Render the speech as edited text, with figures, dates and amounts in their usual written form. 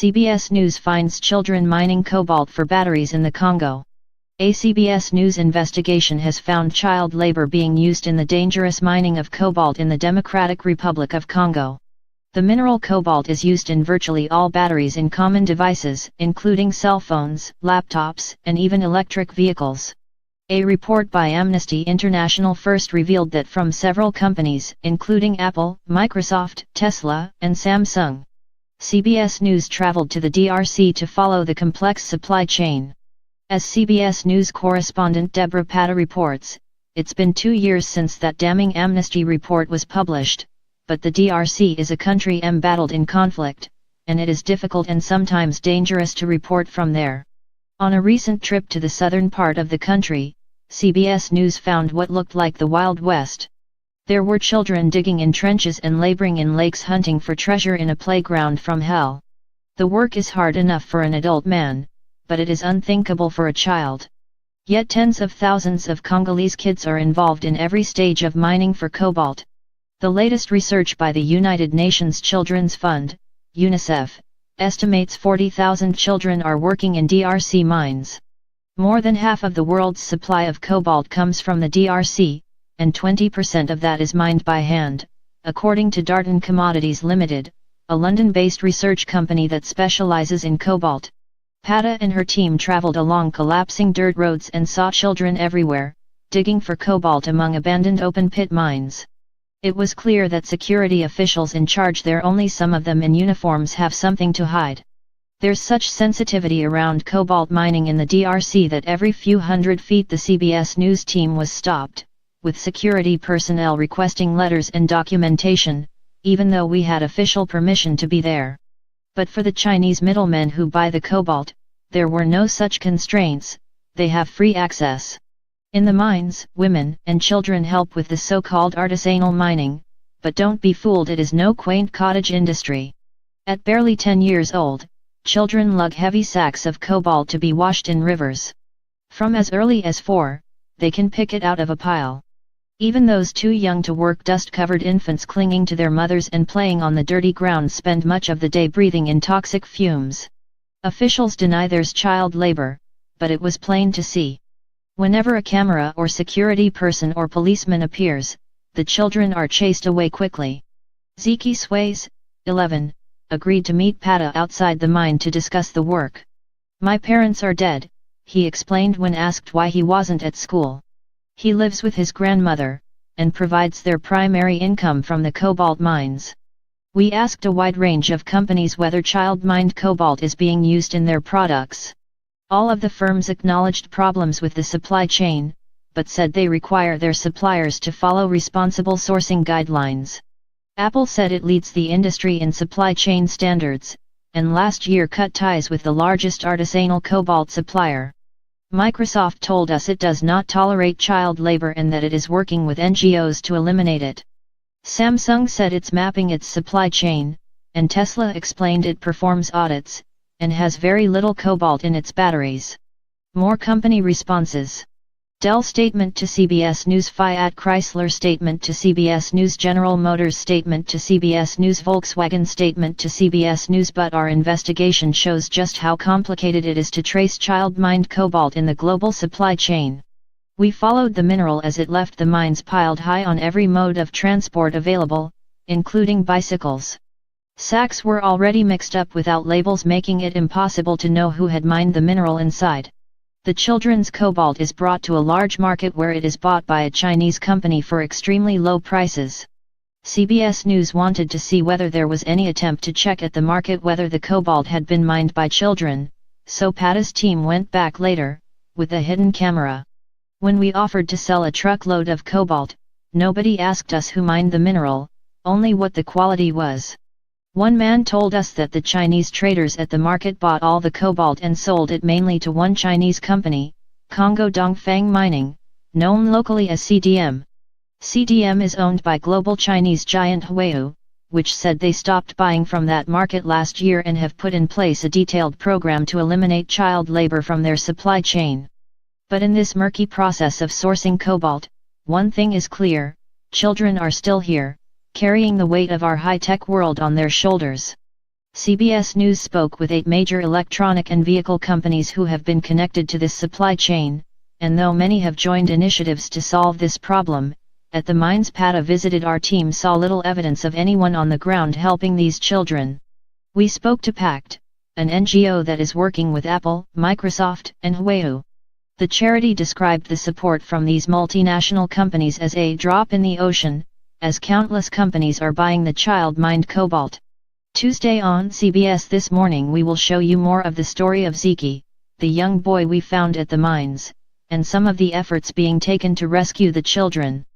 CBS News finds children mining cobalt for batteries in the Congo. A CBS News investigation has found child labor being used in the dangerous mining of cobalt in the Democratic Republic of Congo. The mineral cobalt is used in virtually all batteries in common devices, including cell phones, laptops, and even electric vehicles. A report by Amnesty International first revealed that from several companies, including Apple, Microsoft, Tesla, and Samsung. CBS News traveled to the DRC to follow the complex supply chain. As CBS News correspondent Debora Patta reports, it's been 2 years since that damning Amnesty report was published, but the DRC is a country embattled in conflict, and it is difficult and sometimes dangerous to report from there. On a recent trip to the southern part of the country, CBS News found what looked like the Wild West. There were children digging in trenches and laboring in lakes hunting for treasure in a playground from hell. The work is hard enough for an adult man, but it is unthinkable for a child. Yet tens of thousands of Congolese kids are involved in every stage of mining for cobalt. The latest research by the United Nations Children's Fund, UNICEF, estimates 40,000 children are working in DRC mines. More than half of the world's supply of cobalt comes from the DRC, and 20% of that is mined by hand, according to Darton Commodities Ltd, a London-based research company that specializes in cobalt. Patta and her team traveled along collapsing dirt roads and saw children everywhere, digging for cobalt among abandoned open-pit mines. It was clear that security officials in charge there, only some of them in uniforms, have something to hide. There's such sensitivity around cobalt mining in the DRC that every few hundred feet the CBS News team was stopped, with security personnel requesting letters and documentation, even though we had official permission to be there. But for the Chinese middlemen who buy the cobalt, there were no such constraints, they have free access. In the mines, women and children help with the so-called artisanal mining, but don't be fooled, it is no quaint cottage industry. At barely 10 years old, children lug heavy sacks of cobalt to be washed in rivers. From as early as 4, they can pick it out of a pile. Even those too young to work, dust-covered infants clinging to their mothers and playing on the dirty ground, spend much of the day breathing in toxic fumes. Officials deny there's child labor, but it was plain to see. Whenever a camera or security person or policeman appears, the children are chased away quickly. Ziki Swaze, 11, agreed to meet Patta outside the mine to discuss the work. "My parents are dead," he explained when asked why he wasn't at school. He lives with his grandmother, and provides their primary income from the cobalt mines. We asked a wide range of companies whether child-mined cobalt is being used in their products. All of the firms acknowledged problems with the supply chain, but said they require their suppliers to follow responsible sourcing guidelines. Apple said it leads the industry in supply chain standards, and last year cut ties with the largest artisanal cobalt supplier. Microsoft told us it does not tolerate child labor and that it is working with NGOs to eliminate it. Samsung said it's mapping its supply chain, and Tesla explained it performs audits, and has very little cobalt in its batteries. More company responses. Dell statement to CBS News, Fiat Chrysler statement to CBS News, General Motors statement to CBS News, Volkswagen statement to CBS News. But our investigation shows just how complicated it is to trace child-mined cobalt in the global supply chain. We followed the mineral as it left the mines piled high on every mode of transport available, including bicycles. Sacks were already mixed up without labels, making it impossible to know who had mined the mineral inside. The children's cobalt is brought to a large market where it is bought by a Chinese company for extremely low prices. CBS News wanted to see whether there was any attempt to check at the market whether the cobalt had been mined by children, so Patta's team went back later, with a hidden camera. When we offered to sell a truckload of cobalt, nobody asked us who mined the mineral, only what the quality was. One man told us that the Chinese traders at the market bought all the cobalt and sold it mainly to one Chinese company, Congo Dongfang Mining, known locally as CDM. CDM is owned by global Chinese giant Huayou, which said they stopped buying from that market last year and have put in place a detailed program to eliminate child labor from their supply chain. But in this murky process of sourcing cobalt, one thing is clear: children are still here, carrying the weight of our high-tech world on their shoulders. CBS News spoke with 8 major electronic and vehicle companies who have been connected to this supply chain, and though many have joined initiatives to solve this problem, at the mines Patta visited, our team saw little evidence of anyone on the ground helping these children. We spoke to PACT, an NGO that is working with Apple, Microsoft, and Huawei. The charity described the support from these multinational companies as a drop in the ocean, as countless companies are buying the child-mined cobalt. Tuesday on CBS This Morning we will show you more of the story of Ziki, the young boy we found at the mines, and some of the efforts being taken to rescue the children.